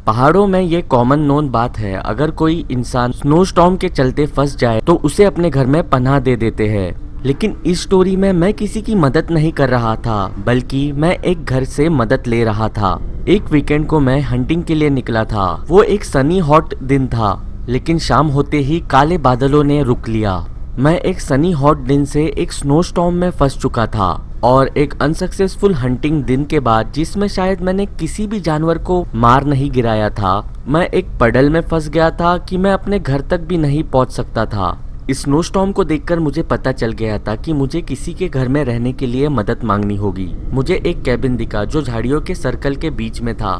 पहाड़ों में ये कॉमन नोन बात है, अगर कोई इंसान स्नो स्टॉर्म के चलते फंस जाए तो उसे अपने घर में पनाह दे देते हैं। लेकिन इस स्टोरी में मैं किसी की मदद नहीं कर रहा था, बल्कि मैं एक घर से मदद ले रहा था। एक वीकेंड को मैं हंटिंग के लिए निकला था। वो एक सनी हॉट दिन था, लेकिन शाम होते ही काले बादलों ने रुक लिया। मैं एक सनी हॉट दिन से एक स्नो स्टॉर्म में फंस चुका था और एक अनसक्सेसफुल हंटिंग दिन के बाद, जिसमें शायद मैंने किसी भी जानवर को मार नहीं गिराया था, मैं एक पडल में फंस गया था कि मैं अपने घर तक भी नहीं पहुंच सकता था। इस स्नो स्टॉर्म को देखकर मुझे पता चल गया था कि मुझे किसी के घर में रहने के लिए मदद मांगनी होगी। मुझे एक कैबिन दिखा जो झाड़ियों के सर्कल के बीच में था।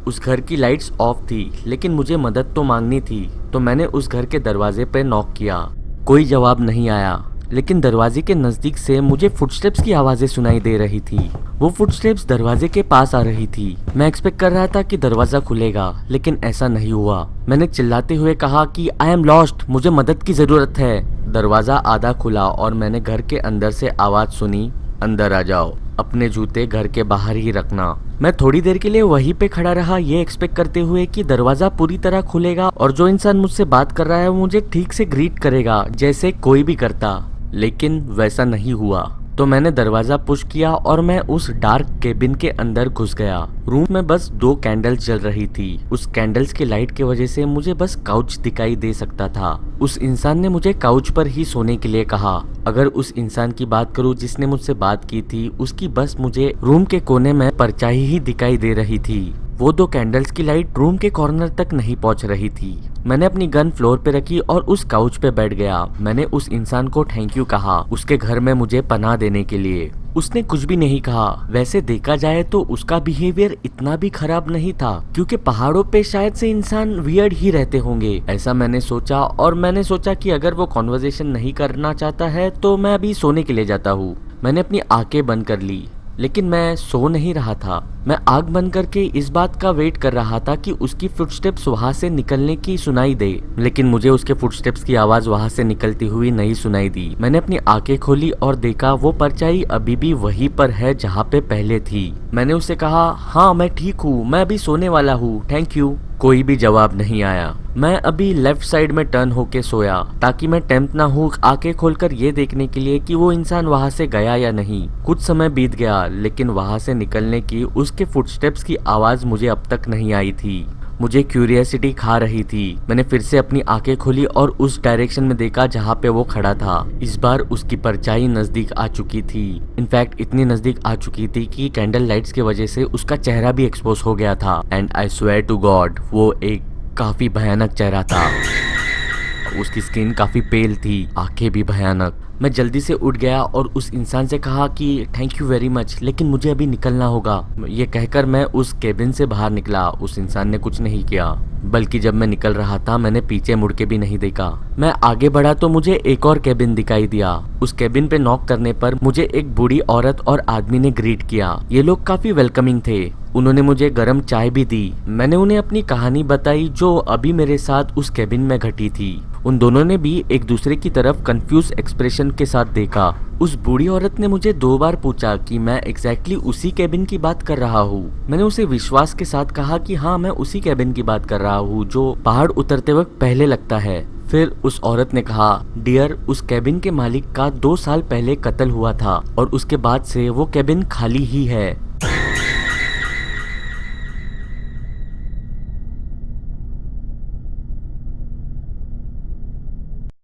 उस घर की लाइट्स ऑफ थी, लेकिन मुझे मदद तो मांगनी थी, तो मैंने उस घर के दरवाजे पर नॉक किया। कोई जवाब नहीं आया, लेकिन दरवाजे के नजदीक से मुझे फुटस्टेप्स की आवाजें सुनाई दे रही थी। वो फुटस्टेप्स दरवाजे के पास आ रही थी। मैं एक्सपेक्ट कर रहा था कि दरवाजा खुलेगा, लेकिन ऐसा नहीं हुआ। मैंने चिल्लाते हुए कहा कि आई एम लॉस्ट, मुझे मदद की जरूरत है। दरवाजा आधा खुला और मैंने घर के अंदर से आवाज सुनी, अंदर आ जाओ, अपने जूते घर के बाहर ही रखना। मैं थोड़ी देर के लिए वहीं पे खड़ा रहा, ये एक्सपेक्ट करते हुए कि दरवाजा पूरी तरह खुलेगा और जो इंसान मुझसे बात कर रहा है वो मुझे ठीक से ग्रीट करेगा, जैसे कोई भी करता। लेकिन वैसा नहीं हुआ। तो मैंने दरवाजा पुश किया और मैं उस डार्क केबिन के अंदर घुस गया। रूम में बस 2 कैंडल्स जल रही थी। उस कैंडल्स की लाइट की वजह से मुझे बस काउच दिखाई दे सकता था। उस इंसान ने मुझे काउच पर ही सोने के लिए कहा। अगर उस इंसान की बात करूं जिसने मुझसे बात की थी, उसकी बस मुझे रूम के कोने में परछाई ही दिखाई दे रही थी। वो 2 कैंडल्स की लाइट रूम के कॉर्नर तक नहीं पहुंच रही थी। मैंने अपनी गन फ्लोर पे रखी और उस काउच पे बैठ गया। मैंने उस इंसान को थैंक यू कहा उसके घर में मुझे पनाह देने के लिए। उसने कुछ भी नहीं कहा। वैसे देखा जाए तो उसका बिहेवियर इतना भी खराब नहीं था, क्योंकि पहाड़ों पे शायद से इंसान वियर्ड ही रहते होंगे, ऐसा मैंने सोचा। और मैंने सोचा कि अगर वो कॉन्वर्सेशन नहीं करना चाहता है तो मैं अभी सोने के लिए जाता हूँ। मैंने अपनी आंखें बंद कर ली, लेकिन मैं सो नहीं रहा था। मैं आंख बंद करके इस बात का वेट कर रहा था कि उसकी फुटस्टेप्स वहां से निकलने की सुनाई दे, लेकिन मुझे उसके फुटस्टेप्स की आवाज वहां से निकलती हुई नहीं सुनाई दी। मैंने अपनी आंखें खोली और देखा वो परछाई अभी भी वहीं पर है जहाँ पे पहले थी। मैंने उससे कहा, हाँ मैं ठीक हूँ, मैं अभी सोने वाला हूँ, थैंक यू। कोई भी जवाब नहीं आया। मैं अभी लेफ्ट साइड में टर्न होके सोया ताकि मैं टेम्प्ट ना हूँ आंखें खोलकर ये देखने के लिए कि वो इंसान वहां से गया या नहीं। कुछ समय बीत गया, लेकिन वहां से निकलने की उसके फुटस्टेप्स की आवाज मुझे अब तक नहीं आई थी। मुझे क्यूरियोसिटी खा रही थी। मैंने फिर से अपनी आंखें खोली और उस डायरेक्शन में देखा जहाँ पे वो खड़ा था। इस बार उसकी परछाई नजदीक आ चुकी थी। इनफैक्ट इतनी नजदीक आ चुकी थी कि कैंडल लाइट्स की वजह से उसका चेहरा भी एक्सपोज हो गया था। And I swear to God, वो एक काफी भयानक चेहरा था। उसकी स्किन काफी पेल थी, आंखें भी भयानक। मैं जल्दी से उठ गया और उस इंसान से कहा कि थैंक यू वेरी मच, लेकिन मुझे अभी निकलना होगा। ये कहकर मैं उस केबिन से बाहर निकला। उस इंसान ने कुछ नहीं किया, बल्कि जब मैं निकल रहा था मैंने पीछे मुड़ के भी नहीं देखा। मैं आगे बढ़ा तो मुझे एक और केबिन दिखाई दिया। उस केबिन पे नॉक करने पर मुझे एक बूढ़ी औरत और आदमी ने ग्रीट किया। ये लोग काफी वेलकमिंग थे। उन्होंने मुझे गर्म चाय भी दी। मैंने उन्हें अपनी कहानी बताई जो अभी मेरे साथ उस केबिन में घटी थी। उन दोनों ने भी एक दूसरे की तरफ कंफ्यूज एक्सप्रेशन के साथ देखा। उस बूढ़ी औरत ने मुझे 2 बार पूछा कि मैं एग्जैक्टली उसी केबिन की बात कर रहा हूँ। मैंने उसे विश्वास के साथ कहा कि हाँ मैं उसी केबिन की बात कर रहा हूँ जो पहाड़ उतरते वक्त पहले लगता है। फिर उस औरत ने कहा, डियर, उस केबिन के मालिक का 2 साल पहले कत्ल हुआ था और उसके बाद से वो केबिन खाली ही है।